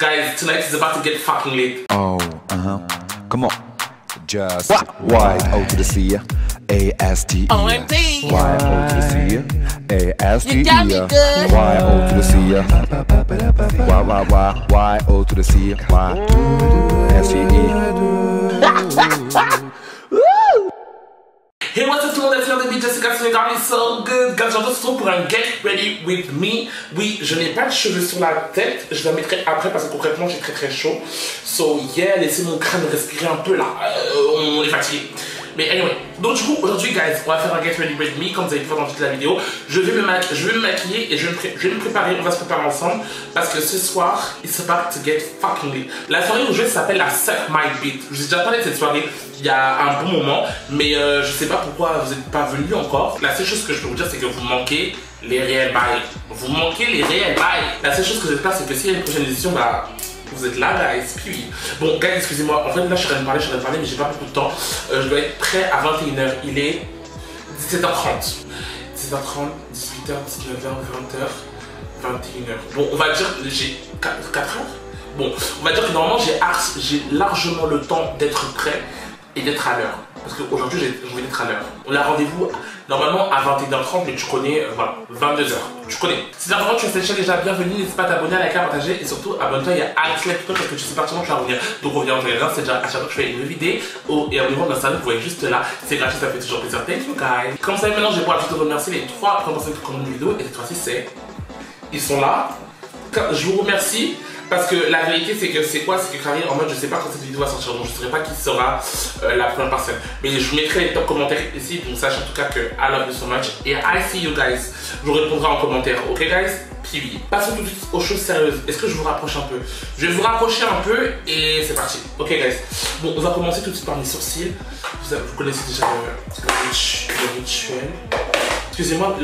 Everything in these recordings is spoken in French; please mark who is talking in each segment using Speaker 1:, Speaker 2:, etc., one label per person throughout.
Speaker 1: Guys, tonight is about to get fucking lit.
Speaker 2: Oh, come on. Just Y-O to the C, A-S-T-E.
Speaker 3: OMD.
Speaker 2: Y-O to the C, A-S-T-E.
Speaker 3: You got me good.
Speaker 2: Y-O to the C, Y-O to the C, Y-S-T-E.
Speaker 1: Hey, what's up tout le monde, c'est l'heure de Jessica, c'est got me so good. Guys, j'en retrouve pour un Get Ready With Me. Oui, je n'ai pas de cheveux sur la tête, je la mettrai après parce que concrètement j'ai très chaud. So yeah, laissez mon crâne respirer un peu là, on est fatigué. Mais anyway, donc du coup aujourd'hui guys, on va faire un Get Ready With Me, comme vous avez pu voir dans toute la vidéo. Je vais me maquiller et je vais me préparer, on va se préparer ensemble. Parce que ce soir, it's about to get fucking lit. La soirée où je vais s'appelle la Suck My Beat. Je vous ai déjà parlé de cette soirée il y a un bon moment, mais je sais pas pourquoi vous n'êtes pas venus encore. La seule chose que je peux vous dire, c'est que vous manquez les réels bails. Vous manquez les réels bails. La seule chose que j'espère, c'est que s'il y a une prochaine édition, bah vous êtes là, guys. Puis bon, guys, excusez-moi. En fait, là, je suis en train de parler, mais j'ai pas beaucoup de temps. Je dois être prêt à 21h. Il est 17h30. 17h30, 18h, 19h, 20h, 21h. Bon, on va dire, j'ai 4 heures. Bon, on va dire que normalement, j'ai largement le temps d'être prêt et d'être à l'heure. Parce qu'aujourd'hui, j'ai envie d'être à l'heure. On a rendez-vous normalement à 21h30, mais tu connais, voilà, 22h. Tu connais. Si c'est vraiment tu es cette chaîne déjà, bienvenue. N'hésite pas à t'abonner, à liker, à partager. Et surtout, abonne-toi, il y a Alex Live parce que tu sais partir, tu vas revenir. Donc, reviens en regardant, c'est déjà à chaque fois que je fais une vidéo. Et abonnez-vous dans Instagram, vous voyez juste là. C'est gratuit, ça fait toujours plaisir. Thank you guys. Comme ça, maintenant, je vais pouvoir juste remercier les 3 premières personnes qui ont une vidéo. Et cette fois-ci, c'est. Ils sont là. Je vous remercie. Parce que la vérité c'est que c'est quoi? C'est que Karine en mode je sais pas quand cette vidéo va sortir, donc je ne saurais pas qui sera la première personne. Mais je vous mettrai les top commentaires ici, donc sache en tout cas que I love you so much. Et I see you guys. Je vous répondrai en commentaire, ok guys? Puis passons tout de suite aux choses sérieuses. Est-ce que je vous rapproche un peu? Je vais vous rapprocher un peu et c'est parti. Ok guys. Bon, on va commencer tout de suite par mes sourcils. Vous connaissez déjà le rituel. Excusez-moi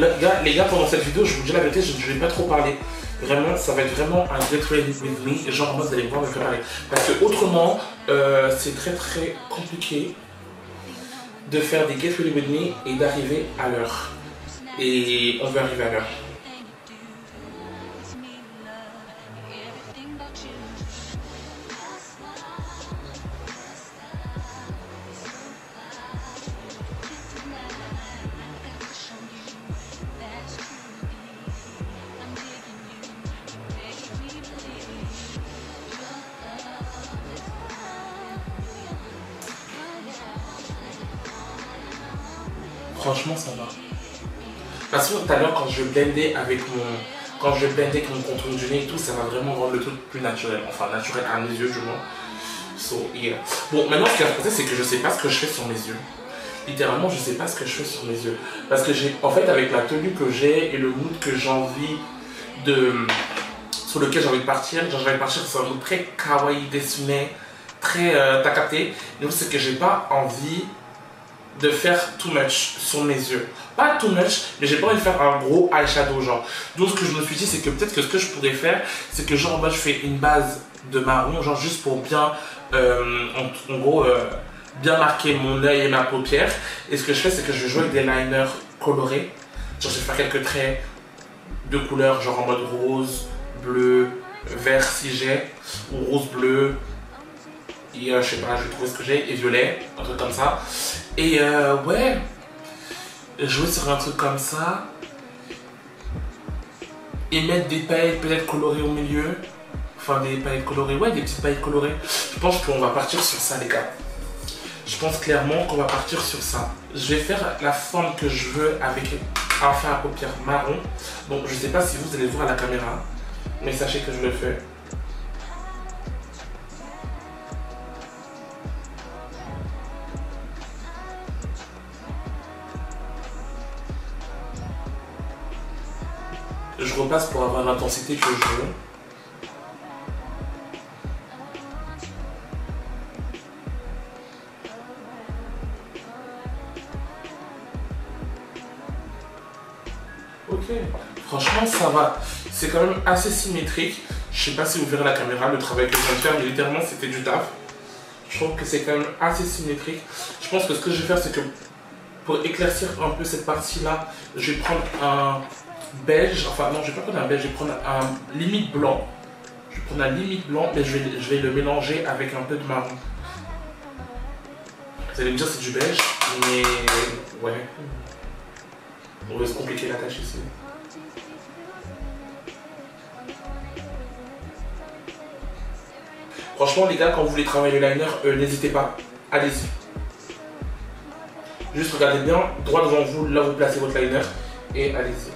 Speaker 1: les gars, pendant cette vidéo, je vous dis la vérité, je ne vais pas trop parler. Vraiment, ça va être vraiment un Get Ready With Me. Genre, moi, vous allez voir me préparer. Parce que autrement, c'est très compliqué de faire des Get Ready With Me et d'arriver à l'heure. Et on veut arriver à l'heure. Franchement, ça va. Parce que tout à l'heure, quand je blendais avec mon contour du nez et tout, ça va vraiment rendre le truc plus naturel. Enfin, naturel à mes yeux, du moins. So, yeah. Bon, maintenant, ce qui va se passer, c'est que je sais pas ce que je fais sur mes yeux. Littéralement, je sais pas ce que je fais sur mes yeux. Parce que en fait, avec la tenue que j'ai et le mood que j'ai envie sur lequel j'ai envie de partir, genre, j'ai envie de partir sur un mood très kawaii, dessiné, très t'as capté. Donc, c'est que j'ai pas envie de faire too much sur mes yeux. Pas too much, mais j'ai pas envie de faire un gros eyeshadow genre. Donc ce que je me suis dit, c'est que peut-être que ce que je pourrais faire, c'est que genre moi je fais une base de marron, genre juste pour bien, en gros, bien marquer mon œil et ma paupière. Et ce que je fais, c'est que je vais jouer avec des liners colorés. Genre je vais faire quelques traits de couleurs, genre en mode rose, bleu, vert si j'ai, ou rose-bleu. Et je sais pas, je vais trouver ce que j'ai, et violet, un truc comme ça. Et ouais, jouer sur un truc comme ça. Et mettre des paillettes peut-être colorées au milieu. Enfin des paillettes colorées, ouais, des petites paillettes colorées. Je pense qu'on va partir sur ça les gars. Je pense clairement qu'on va partir sur ça. Je vais faire la forme que je veux avec un fard à paupières marron. Bon, je sais pas si vous allez voir à la caméra, mais sachez que je le fais. Je repasse pour avoir l'intensité que je veux. Ok, franchement ça va. C'est quand même assez symétrique. Je sais pas si vous verrez la caméra, le travail que je viens de faire, mais littéralement c'était du taf. Je trouve que c'est quand même assez symétrique. Je pense que ce que je vais faire, c'est que pour éclaircir un peu cette partie-là, je vais prendre un beige, enfin non, je vais pas prendre un beige, je vais prendre un limite blanc. Je Je prends la limite blanc, mais je vais le mélanger avec un peu de marron. Vous allez me dire c'est du beige, mais ouais. On va se compliquer la tâche ici. Franchement les gars, quand vous voulez travailler le liner, n'hésitez pas, allez-y. Juste regardez bien, droit devant vous, là vous placez votre liner et allez-y.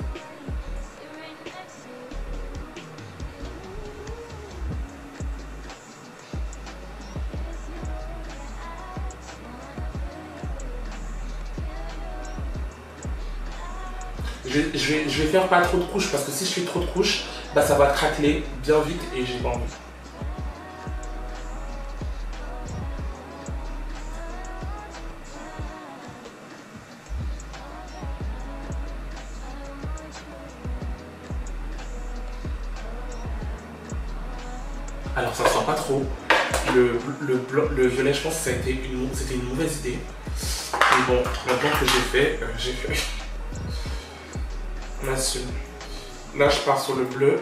Speaker 1: Je vais faire pas trop de couches parce que si je fais trop de couches, bah ça va craqueler bien vite et j'ai pas envie. Alors ça sent pas trop. Le violet, je pense que c'était une mauvaise idée. Mais bon, maintenant que j'ai fait. On assume. Là, je pars sur le bleu.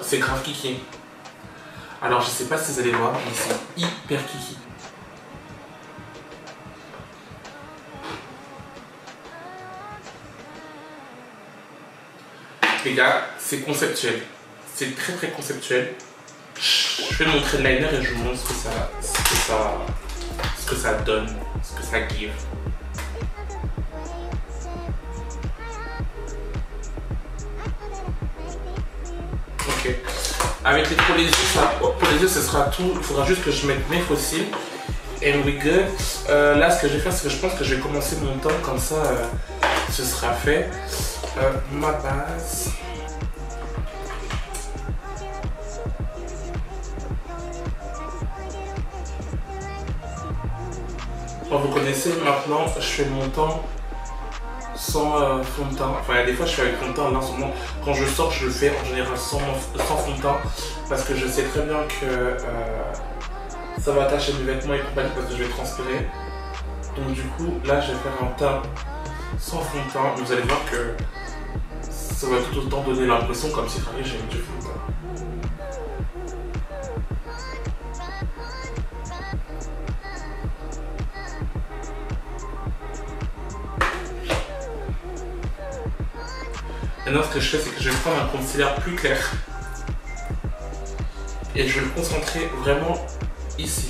Speaker 1: C'est grave kiki. Alors, je sais pas si vous allez voir, mais c'est hyper kiki. Les gars, c'est conceptuel. C'est très très conceptuel. Je vais montrer le liner et je vous montre ce que ça donne, ce que ça give. Ok. Avec pour les yeux, ce sera tout. Il faudra juste que je mette mes fossiles. And we good. Là, ce que je vais faire, c'est que je pense que je vais commencer mon temps comme ça. Ce sera fait. Ma base. Vous connaissez maintenant, je fais mon temps sans fond de teint. Enfin, des fois je fais avec fond de teint. Là en ce moment, quand je sors, je le fais en général sans fond de teint parce que je sais très bien que ça va attacher mes vêtements et compagnie parce que je vais transpirer. Donc du coup, là je vais faire un teint sans fond de teint. Vous allez voir que ça va tout autant donner l'impression comme si j'ai mis du fond de teint. Maintenant, ce que je fais, c'est que je vais prendre un concealer plus clair et je vais le concentrer vraiment ici.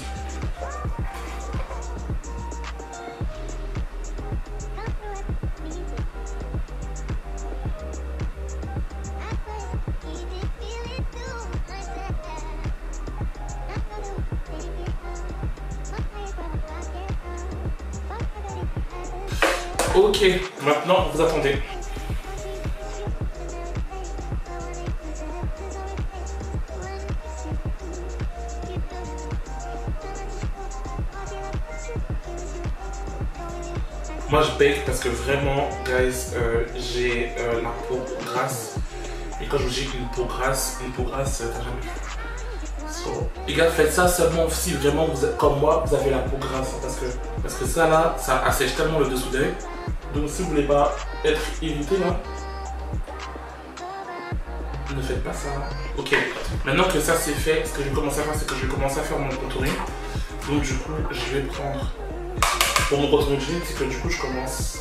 Speaker 1: Ok, maintenant vous attendez. Moi je bake parce que vraiment, guys, j'ai la peau grasse. Et quand je vous dis une peau grasse, t'as jamais vu. So, les gars, faites ça seulement si vraiment, comme moi, vous avez la peau grasse. Parce que ça là, ça assèche tellement le dessous d'œil. Donc si vous voulez pas être irrité là, ne faites pas ça. Ok, maintenant que ça c'est fait, ce que je vais commencer à faire, c'est que je vais commencer à faire mon contouring. Donc du coup, je vais prendre... Pour mon contouring, c'est que du coup, je commence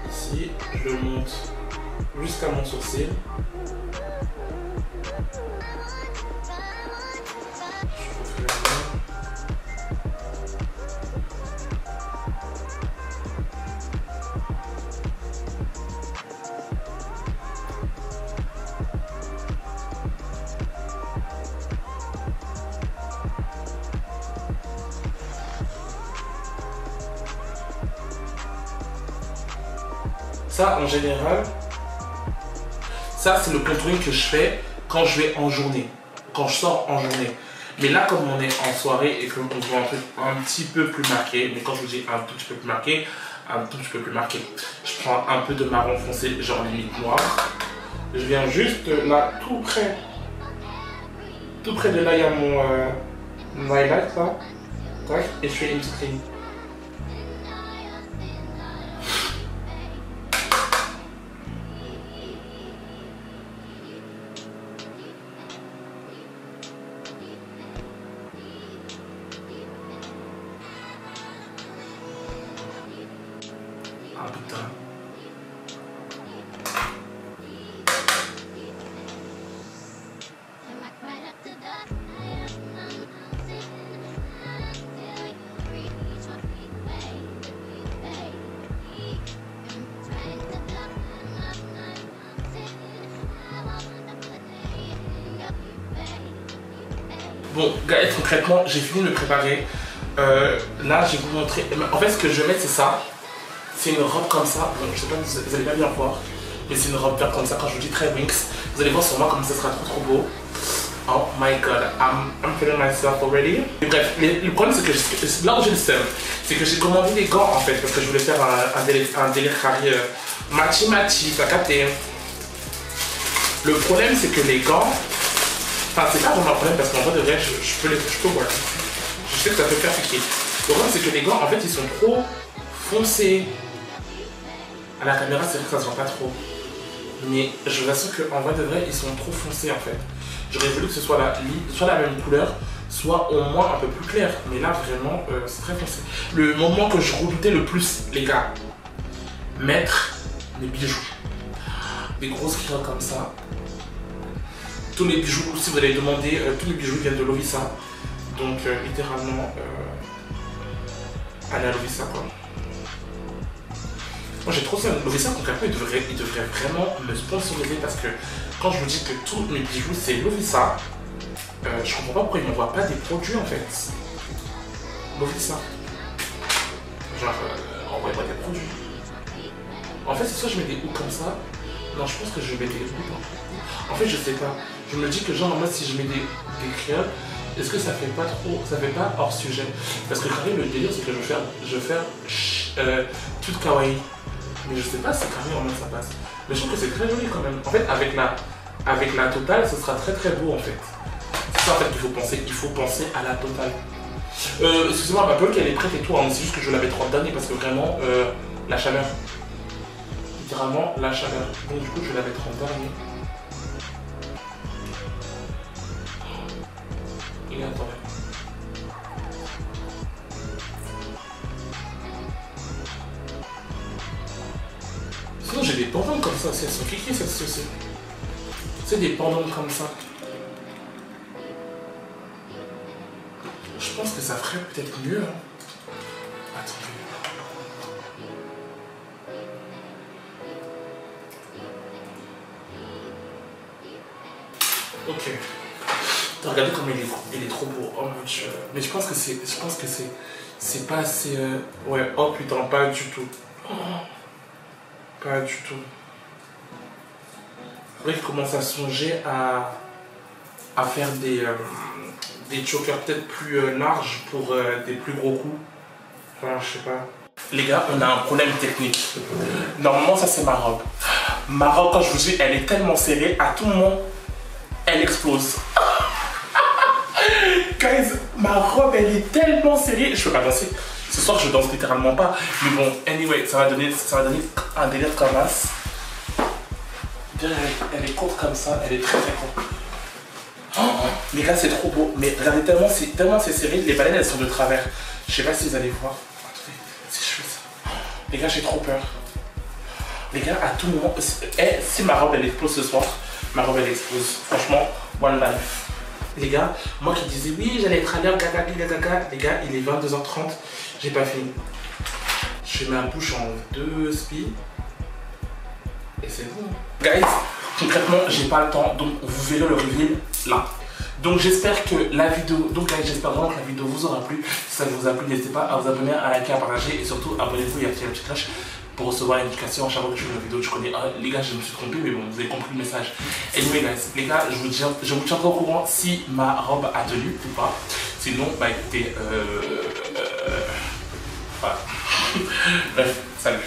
Speaker 1: ici, je le monte jusqu'à mon sourcil. Je refais la main. Ça, en général, ça c'est le contouring que je fais quand je vais en journée, quand je sors en journée. Mais là, comme on est en soirée et qu'on voit un truc un petit peu plus marqué, mais quand je vous dis un tout petit peu plus marqué, je prends un peu de marron foncé, genre limite noir. Je viens juste là, tout près de là, il y a mon highlight là, tac, et je fais une petite ligne. Un peu de temps. Bon, guys, concrètement, j'ai fini de me préparer. Là, je vais vous montrer. En fait, ce que je vais mettre, c'est ça. C'est une robe comme ça. Bon, je sais pas, vous allez pas bien voir. Mais c'est une robe verte comme ça. Quand je vous dis très Winx, vous allez voir sur moi comme ça sera trop beau. Oh my god, I'm feeling myself already. Et bref, le problème, c'est que là où j'ai le seum, c'est que j'ai commandé des gants en fait. Parce que je voulais faire un délire carré matchy, t'as capté. Le problème, c'est que les gants. Enfin, c'est pas vraiment un problème parce qu'en vrai de vrai, je peux voir. Je sais que ça peut faire piquer. Le problème, c'est que les gants, en fait, ils sont trop foncés. À la caméra, c'est vrai que ça se voit pas trop. Mais je vous assure qu'en vrai de vrai, ils sont trop foncés en fait. J'aurais voulu que ce soit soit la même couleur, soit au moins un peu plus clair. Mais là, vraiment, c'est très foncé. Le moment que je redoutais le plus, les gars, mettre les bijoux. Des grosses crayons comme ça. Tous mes bijoux, si vous allez demander, tous mes bijoux viennent de Lovisa. Donc littéralement, allez à Lovisa quoi. Moi j'ai trop ça. Lovisa concrètement, il devrait vraiment me sponsoriser parce que quand je vous dis que tous mes bijoux c'est Lovisa, je comprends pas pourquoi ils m'envoient pas des produits en fait. Lovisa. Genre, envoyez-moi des produits. En fait, c'est soit je mets des houppes comme ça. Non, je pense que je mets des houppes. En fait, je sais pas. Je me dis que genre, moi, si je mets des crayons, est-ce que ça fait pas trop, ça fait pas hors sujet? Parce que carré, le délire, c'est que je vais faire tout kawaii. Mais je sais pas si carré en mode ça passe. Mais je trouve que c'est très joli quand même. En fait, avec la totale, ce sera très beau en fait. C'est ça en fait qu'il faut penser. Il faut penser à la totale. Excusez-moi, ma peau qu'elle est prête et tout. Hein. C'est juste que je la mettrai en dernier parce que vraiment, la chaleur. Littéralement, la chaleur. Donc du coup, je vais la mettre en dernier. Et attendez. Sinon j'ai des pendants comme ça, elles sont kiki cette sauce. C'est des pendants comme ça. Je pense que ça ferait peut-être mieux. Hein. Attendez. Ok. Regardez comme il est trop beau. Oh mon dieu. Mais je pense que c'est pas assez. Ouais. Oh putain, pas du tout. Oh. Pas du tout. Après, je commence à songer à faire des chokers peut-être plus larges pour des plus gros coups. Enfin, je sais pas. Les gars, on a un problème technique. Normalement, ça c'est ma robe. Ma robe, quand je vous dis, elle est tellement serrée, à tout moment, elle explose. Guys, ma robe, elle est tellement serrée. Je peux pas danser. Ce soir, je danse littéralement pas. Mais bon, anyway, ça va donner un délire comme ça. Elle est courte comme ça. Elle est très courte. Oh, les gars, c'est trop beau. Mais regardez, tellement c'est serré. Les baleines, elles sont de travers. Je sais pas si vous allez voir. Attendez, si je fais ça. Les gars, j'ai trop peur. Les gars, à tout moment, si ma robe, elle explose ce soir, ma robe, elle explose. Franchement, one life. Les gars, moi qui disais oui, j'allais être à l'heure, gaga, les gars, il est 22h30, j'ai pas fini. Je fais ma bouche en 2 spies. Et c'est bon. Guys, concrètement, j'ai pas le temps, donc vous verrez le reveal là. Donc j'espère que la vidéo, j'espère vraiment que la vidéo vous aura plu. Si ça vous a plu, n'hésitez pas à vous abonner, à liker, à partager et surtout abonnez-vous et activez la petite cloche pour recevoir une notification à chaque fois que je fais une vidéo. Je connais, les gars, je me suis trompé, mais bon, vous avez compris le message. Anyway, guys, les gars, je vous tiendrai au courant si ma robe a tenu ou pas. Sinon, bah écoutez, voilà. Bref, salut.